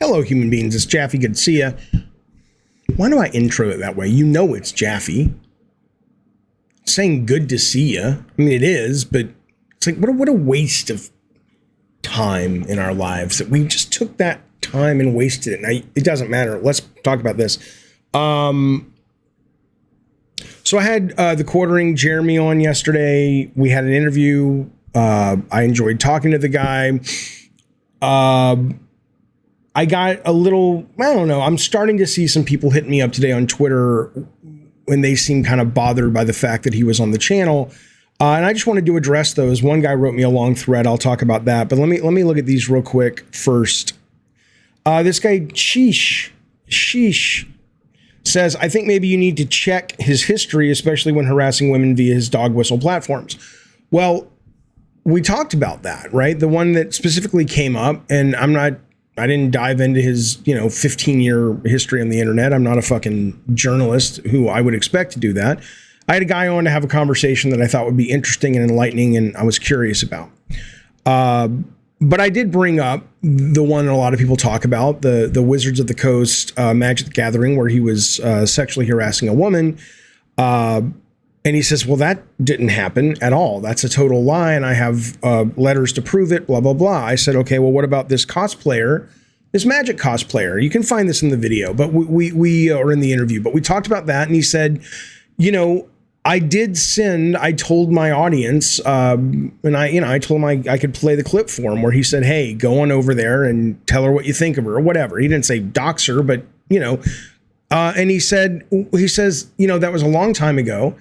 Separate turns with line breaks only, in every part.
Hello, human beings. It's Jaffe. Good to see ya. Why do I intro it that way? You know it's Jaffe. Saying good to see ya. I mean, it is, but it's like, what a waste of time in our lives that we just took that time and wasted it. Now, it doesn't matter. Let's talk about this. So I had the Quartering Jeremy on yesterday. We had an interview. I enjoyed talking to the guy. I got a little, I don't know, I'm starting to see some people hit me up today on Twitter when they seem kind of bothered by the fact that he was on the channel. And I just wanted to address those. One guy wrote me a long thread. I'll talk about that. But let me look at these real quick first. This guy, Sheesh, says, I think maybe you need to check his history, especially when harassing women via his dog whistle platforms. Well, we talked about that, right? The one that specifically came up, and I didn't dive into his, 15-year history on the internet. I'm not a fucking journalist who I would expect to do that. I had a guy on to have a conversation that I thought would be interesting and enlightening, and I was curious about. But I did bring up the one that a lot of people talk about, the Wizards of the Coast Magic the Gathering, where he was sexually harassing a woman. And he says, well, that didn't happen at all. That's a total lie. And I have letters to prove it, blah, blah, blah. I said, okay, well, what about this cosplayer, this Magic cosplayer? You can find this in the video, but we are in the interview, but we talked about that. And he said, I did send, I told my audience, and I told him I could play the clip for him where he said, hey, go on over there and tell her what you think of her or whatever. He didn't say dox her, but, and he says, that was a long time ago.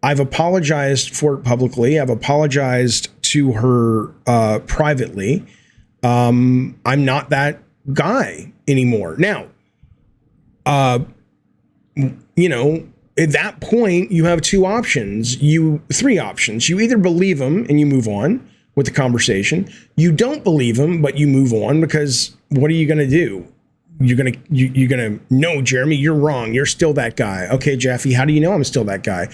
I've apologized for it publicly. I've apologized to her privately. I'm not that guy anymore. Now, at that point, you have three options. You either believe him and you move on with the conversation. You don't believe him, but you move on because what are you going to do? You're going to, no, Jeremy, you're wrong. You're still that guy. Okay, Jaffe, how do you know I'm still that guy?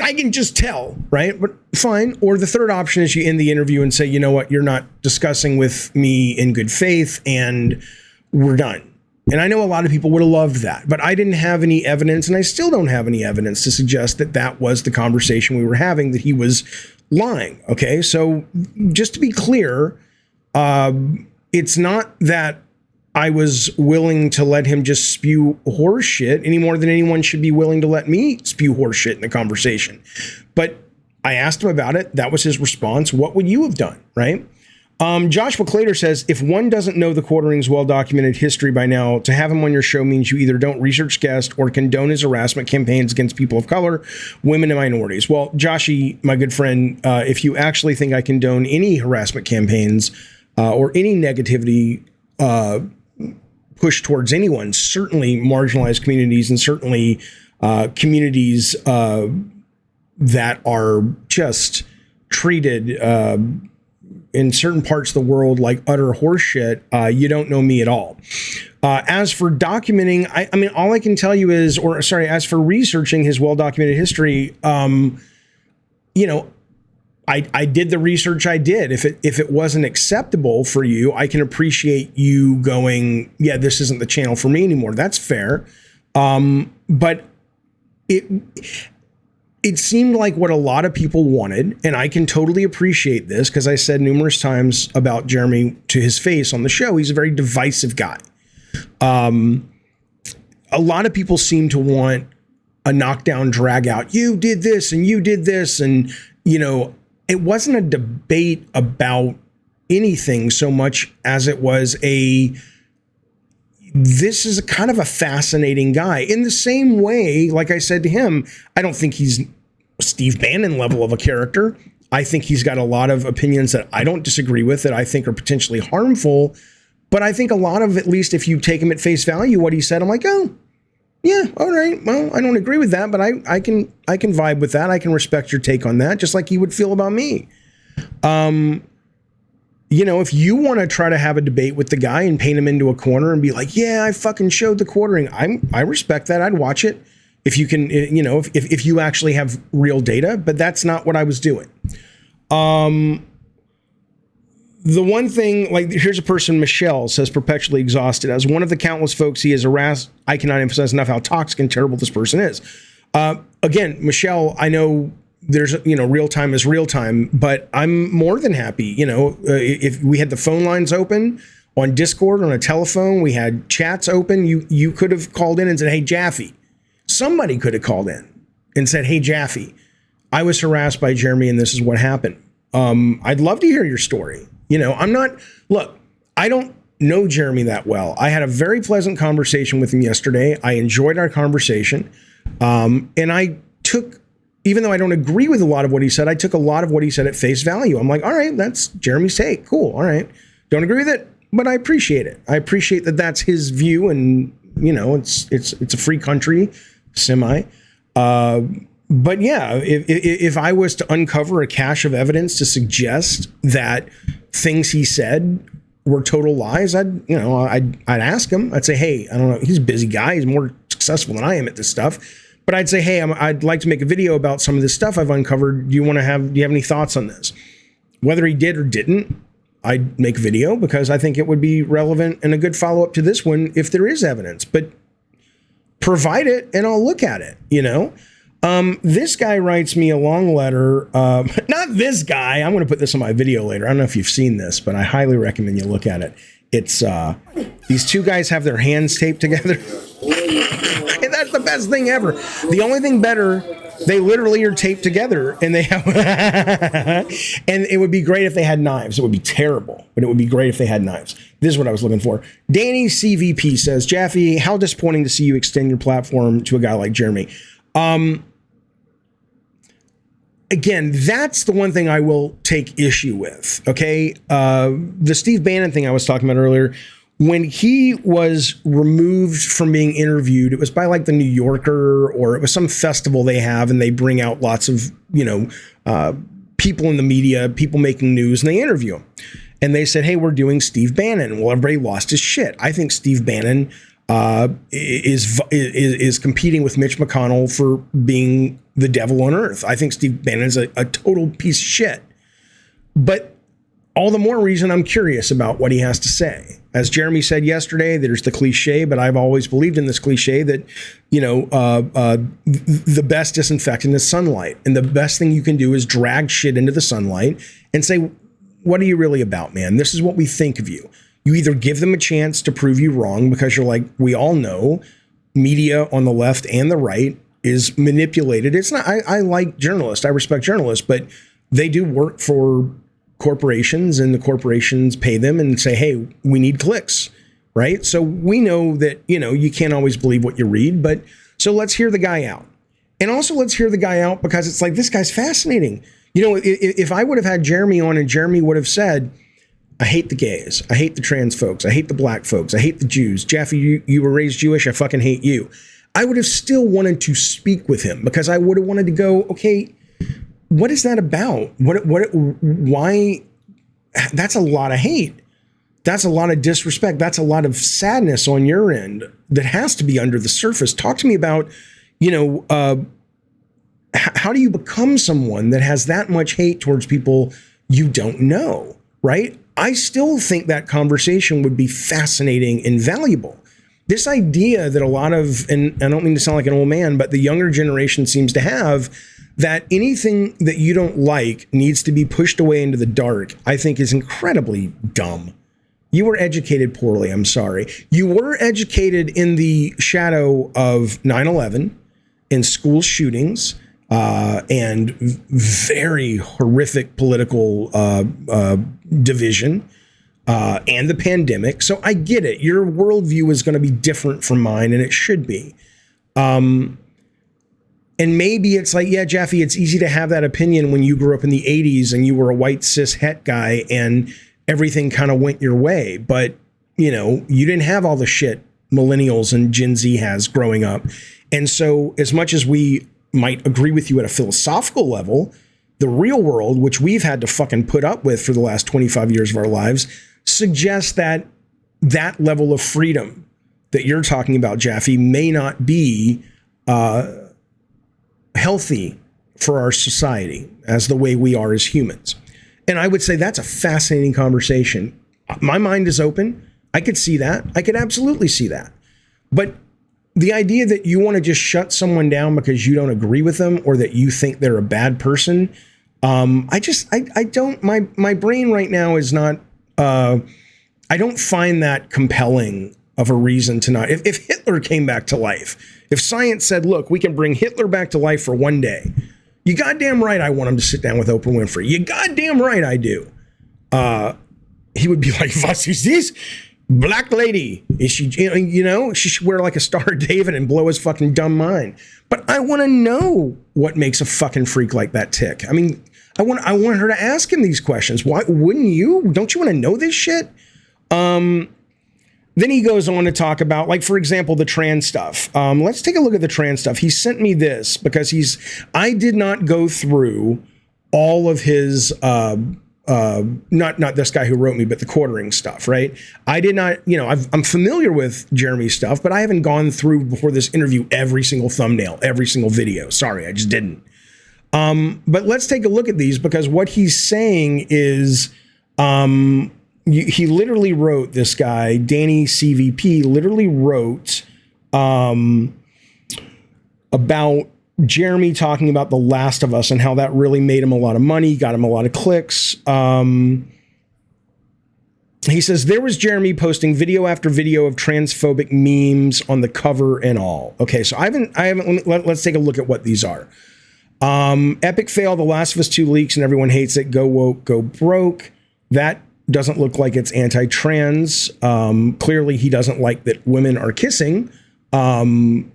I can just tell, right? But fine. Or the third option is you end the interview and say, you know what, you're not discussing with me in good faith and we're done. And I know a lot of people would have loved that, but I didn't have any evidence and I still don't have any evidence to suggest that that was the conversation we were having, that he was lying. Okay. So just to be clear, it's not that I was willing to let him just spew horse shit any more than anyone should be willing to let me spew horse shit in the conversation. But I asked him about it. That was his response. What would you have done? Right. Joshua Clater says, if one doesn't know the Quartering's well-documented history by now, to have him on your show means you either don't research guest or condone his harassment campaigns against people of color, women, and minorities. Well, Joshy, my good friend, if you actually think I condone any harassment campaigns or any negativity push towards anyone, certainly marginalized communities and certainly communities that are just treated in certain parts of the world like utter horseshit, you don't know me at all. As for documenting, I mean, all I can tell you is, as for researching his well-documented history, I did the research I did. If it wasn't acceptable for you, I can appreciate you going, yeah, this isn't the channel for me anymore. That's fair. But it seemed like what a lot of people wanted, and I can totally appreciate this because I said numerous times about Jeremy to his face on the show, he's a very divisive guy. A lot of people seem to want a knockdown, drag out. You did this and you did this, and it wasn't a debate about anything so much as it was this is a kind of a fascinating guy. In the same way, like I said to him, I don't think he's Steve Bannon level of a character. I think he's got a lot of opinions that I don't disagree with, that I think are potentially harmful. But I think a lot of, at least if you take him at face value, what he said, I'm like, oh, yeah, all right. Well, I don't agree with that, but I can vibe with that. I can respect your take on that, just like he would feel about me. If you want to try to have a debate with the guy and paint him into a corner and be like, yeah, I fucking showed the Quartering, I respect that. I'd watch it if you can, if you actually have real data, but that's not what I was doing. the one thing, like, here's a person, Michelle says, perpetually exhausted. As one of the countless folks he has harassed, I cannot emphasize enough how toxic and terrible this person is. Again, Michelle, I know there's, real time is real time, but I'm more than happy. If we had the phone lines open on Discord, on a telephone, we had chats open, you could have called in and said, hey, Jaffe. Somebody could have called in and said, hey, Jaffe, I was harassed by Jeremy and this is what happened. I'd love to hear your story. I don't know Jeremy that well. I had a very pleasant conversation with him yesterday. I enjoyed our conversation. And I took, even though I don't agree with a lot of what he said, I took a lot of what he said at face value. I'm like, all right, that's Jeremy's take. Cool. All right. Don't agree with it, but I appreciate it. I appreciate that that's his view. And, it's a free country, semi. But yeah, if I was to uncover a cache of evidence to suggest that things he said were total lies, I'd ask him. I'd say, hey, I don't know, he's a busy guy. He's more successful than I am at this stuff. But I'd say, hey, I'd like to make a video about some of this stuff I've uncovered. Do you have any thoughts on this? Whether he did or didn't, I'd make a video because I think it would be relevant and a good follow-up to this one if there is evidence. But provide it and I'll look at it, This guy writes me a long letter. Not this guy. I'm going to put this on my video later. I don't know if you've seen this, but I highly recommend you look at it. It's these two guys have their hands taped together. And that's the best thing ever. The only thing better, they literally are taped together and they have and it would be great if they had knives. It would be terrible, but it would be great if they had knives. This is what I was looking for. Danny CVP says, Jaffe, how disappointing to see you extend your platform to a guy like Jeremy. Again, that's the one thing I will take issue with. Okay. The Steve Bannon thing I was talking about earlier, when he was removed from being interviewed, it was by like the New Yorker or it was some festival they have and they bring out lots of, people in the media, people making news, and they interview him. And they said, hey, we're doing Steve Bannon. Well, everybody lost his shit. I think Steve Bannon is competing with Mitch McConnell for being the devil on earth. I think Steve Bannon is a total piece of shit. But all the more reason I'm curious about what he has to say. As Jeremy said yesterday, there's the cliche, but I've always believed in this cliche that, the best disinfectant is sunlight. And the best thing you can do is drag shit into the sunlight and say, what are you really about, man? This is what we think of you. You either give them a chance to prove you wrong because you're like, we all know media on the left and the right is manipulated. It's not, I like journalists. I respect journalists, but they do work for corporations and the corporations pay them and say, hey, we need clicks, right? So we know that, you can't always believe what you read, but so let's hear the guy out. And also let's hear the guy out because it's like, this guy's fascinating. If I would have had Jeremy on and Jeremy would have said, I hate the gays. I hate the trans folks. I hate the black folks. I hate the Jews. Jaffe, you were raised Jewish. I fucking hate you. I would have still wanted to speak with him because I would have wanted to go, okay, what is that about? Why? That's a lot of hate. That's a lot of disrespect. That's a lot of sadness on your end that has to be under the surface. Talk to me about, how do you become someone that has that much hate towards people you don't know, right? I still think that conversation would be fascinating and valuable. This idea that a lot of, and I don't mean to sound like an old man, but the younger generation seems to have, that anything that you don't like needs to be pushed away into the dark, I think is incredibly dumb. You were educated poorly, I'm sorry. You were educated in the shadow of 9/11, in school shootings, and very horrific political division, and the pandemic. So I get it. Your worldview is going to be different from mine, and it should be. And maybe it's like, yeah, Jaffe, it's easy to have that opinion when you grew up in the 80s and you were a white cis het guy and everything kind of went your way. But, you didn't have all the shit millennials and Gen Z has growing up. And so as much as we might agree with you at a philosophical level, the real world, which we've had to fucking put up with for the last 25 years of our lives, suggests that that level of freedom that you're talking about, Jaffe, may not be healthy for our society as the way we are as humans. And I would say that's a fascinating conversation. My mind is open. I could see that. I could absolutely see that. But the idea that you want to just shut someone down because you don't agree with them or that you think they're a bad person, I don't, my brain right now is not, I don't find that compelling of a reason to not. If Hitler came back to life, if science said, look, we can bring Hitler back to life for one day, you goddamn right I want him to sit down with Oprah Winfrey. You goddamn right I do. He would be like, what is this? Black lady. Is she, she should wear like a Star of David and blow his fucking dumb mind. But I want to know what makes a fucking freak like that tick. I mean, I want her to ask him these questions. Why wouldn't you? Don't you want to know this shit? Then he goes on to talk about, like, for example, the trans stuff. Let's take a look at the trans stuff. He sent me this because I did not go through all of his, not this guy who wrote me, but the quartering stuff, right? I did not, I'm familiar with Jeremy's stuff, but I haven't gone through before this interview every single thumbnail, every single video. Sorry, I just didn't. But let's take a look at these because what he's saying is, he literally wrote, this guy, Danny CVP, literally wrote about Jeremy talking about The Last of Us and how that really made him a lot of money, got him a lot of clicks. He says, there was Jeremy posting video after video of transphobic memes on the cover and all. Okay, so let's take a look at what these are. Epic fail, The Last of Us 2 leaks and everyone hates it. Go woke, go broke. That doesn't look like it's anti-trans. Clearly, he doesn't like that women are kissing. And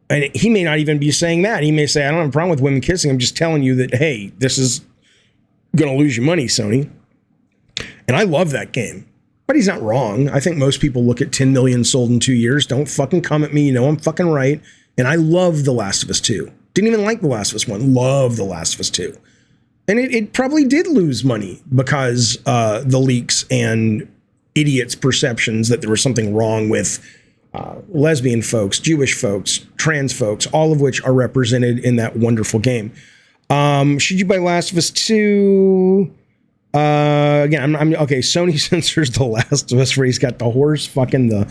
he may not even be saying that. He may say, I don't have a problem with women kissing. I'm just telling you that, hey, this is going to lose you money, Sony. And I love that game. But he's not wrong. I think most people look at 10 million sold in 2 years. Don't fucking come at me. You know I'm fucking right. And I love The Last of Us 2. Didn't even like The Last of Us 1. Love The Last of Us 2. And it probably did lose money because the leaks and idiots' perceptions that there was something wrong with lesbian folks, Jewish folks, trans folks, all of which are represented in that wonderful game. Should you buy Last of Us 2? Again, I'm okay. Sony censors The Last of Us where he's got the horse fucking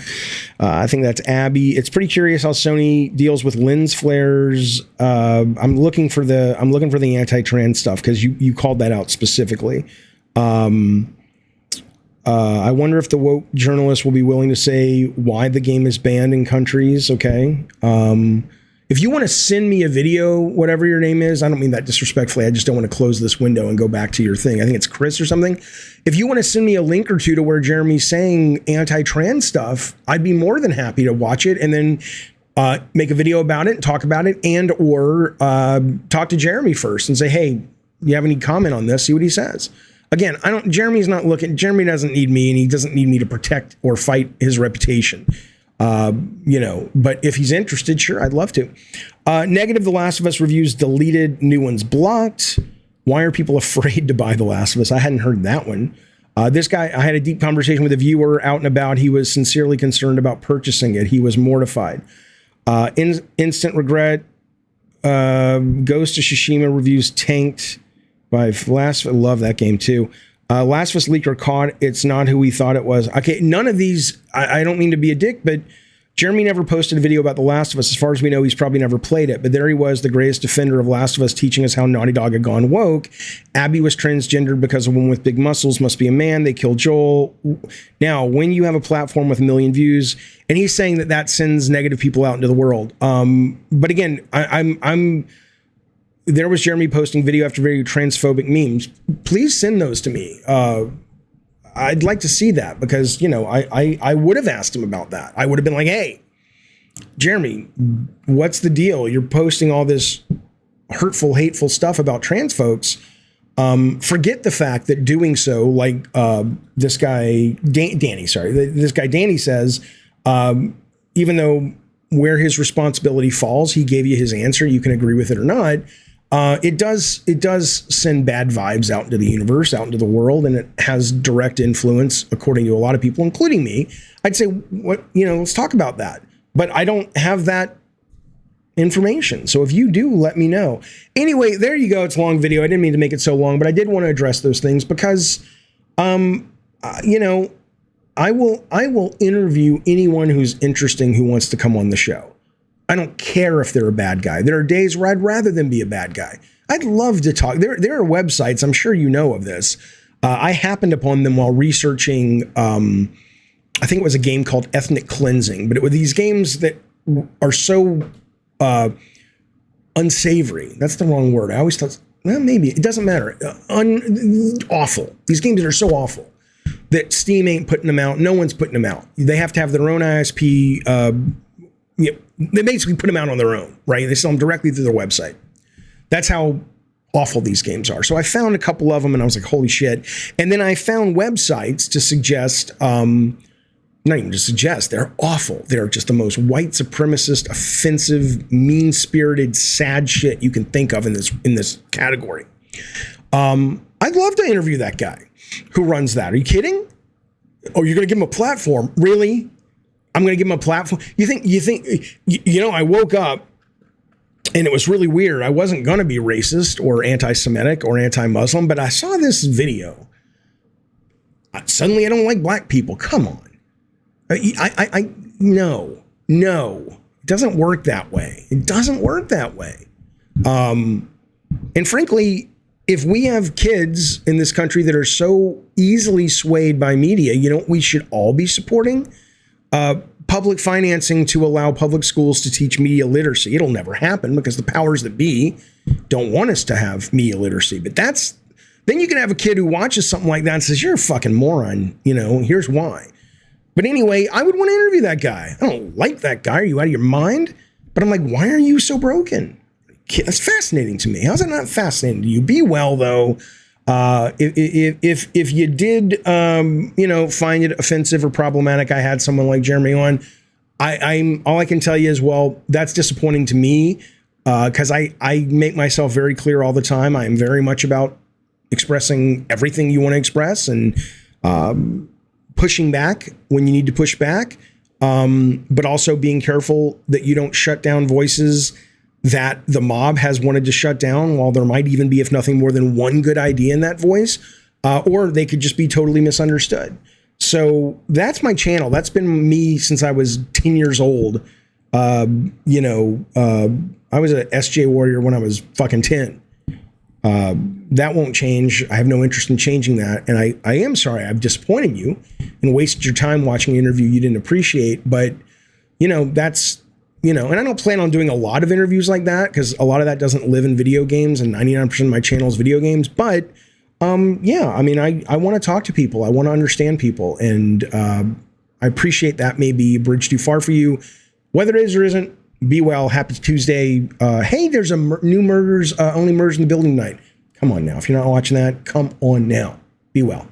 I think that's Abby. It's pretty curious how Sony deals with lens flares. I'm looking for the anti-trans stuff because you called that out specifically. I wonder if the woke journalists will be willing to say why the game is banned in countries. Okay. If you want to send me a video, whatever your name is, I don't mean that disrespectfully. I just don't want to close this window and go back to your thing. I think it's Chris or something. If you want to send me a link or two to where Jeremy's saying anti-trans stuff, I'd be more than happy to watch it and then make a video about it, talk about it, and or talk to Jeremy first and say, hey, you have any comment on this? See what he says. Again, Jeremy doesn't need me and he doesn't need me to protect or fight his reputation. But if he's interested, sure, I'd love to. Negative The Last of Us reviews deleted, new ones blocked. Why are people afraid to buy The Last of Us? I hadn't heard that one. This guy, I had a deep conversation with a viewer out and about. He was sincerely concerned about purchasing it. He was mortified. Instant regret. Ghost of Tsushima reviews tanked by Last. I love that game too. Last of Us leaker caught. It's not who we thought it was. Okay, none of these, I don't mean to be a dick, but Jeremy never posted a video about The Last of Us. As far as we know, he's probably never played it. But there he was, the greatest defender of Last of Us, teaching us how Naughty Dog had gone woke. Abby was transgendered because a woman with big muscles must be a man. They killed Joel. Now, when you have a platform with 1 million views, and he's saying that sends negative people out into the world. But again, I'm there was Jeremy posting video after video transphobic memes. Please send those to me. I'd like to see that because, I would have asked him about that. I would have been like, hey, Jeremy, what's the deal? You're posting all this hurtful, hateful stuff about trans folks. Forget the fact that doing so, like this guy, Danny says, even though where his responsibility falls, he gave you his answer. You can agree with it or not. It does send bad vibes out into the universe, out into the world, and it has direct influence, according to a lot of people, including me. I'd say, let's talk about that. But I don't have that information. So if you do, let me know. Anyway, there you go. It's a long video. I didn't mean to make it so long, but I did want to address those things because, you know, I will interview anyone who's interesting who wants to come on the show. I don't care if they're a bad guy. There are days where I'd rather them be a bad guy. I'd love to talk. There are websites, I'm sure you know of this. I happened upon them while researching, I think it was a game called Ethnic Cleansing, but it were these games that are so unsavory. That's the wrong word. I always thought, well, maybe it doesn't matter. Awful. These games that are so awful that Steam ain't putting them out. No one's putting them out. They have to have their own ISP. They basically put them out on their own, right? They sell them directly through their website. That's how awful these games are. So I found a couple of them and I was like, holy shit. And then I found websites to suggest, not even to suggest, they're awful. They're just the most white supremacist, offensive, mean-spirited, sad shit you can think of in this category. I'd love to interview that guy who runs that. Are you kidding? Oh, you're going to give him a platform? Really? I'm going to give him a platform? You think, I woke up and it was really weird. I wasn't going to be racist or anti-Semitic or anti-Muslim, but I saw this video. Suddenly I don't like black people. Come on. No, it doesn't work that way. It doesn't work that way. And frankly, if we have kids in this country that are so easily swayed by media, you know, we should all be supporting public financing to allow public schools to teach media literacy. It'll never happen because the powers that be don't want us to have media literacy. But then you can have a kid who watches something like that and says, you're a fucking moron. You know, here's why. But anyway, I would want to interview that guy. I don't like that guy. Are you out of your mind? But I'm like, why are you so broken? That's fascinating to me. How's it not fascinating to you? Be well, though. If you did, find it offensive or problematic, I had someone like Jeremy on. I'm all I can tell you is, well, that's disappointing to me because I make myself very clear all the time. I am very much about expressing everything you want to express and pushing back when you need to push back, but also being careful that you don't shut down voices that the mob has wanted to shut down, while there might even be, if nothing more than one good idea in that voice, or they could just be totally misunderstood. So that's my channel. That's been me since I was 10 years old. I was a SJ Warrior when I was fucking 10. That won't change. I have no interest in changing that. And I am sorry I've disappointed you and wasted your time watching an interview you didn't appreciate. But, that's, and I don't plan on doing a lot of interviews like that because a lot of that doesn't live in video games and 99% of my channel is video games. But, I want to talk to people. I want to understand people. And I appreciate that may be a bridge too far for you. Whether it is or isn't, be well. Happy Tuesday. Hey, there's a new Murders, Only Murders in the Building night. Come on now. If you're not watching that, come on now. Be well.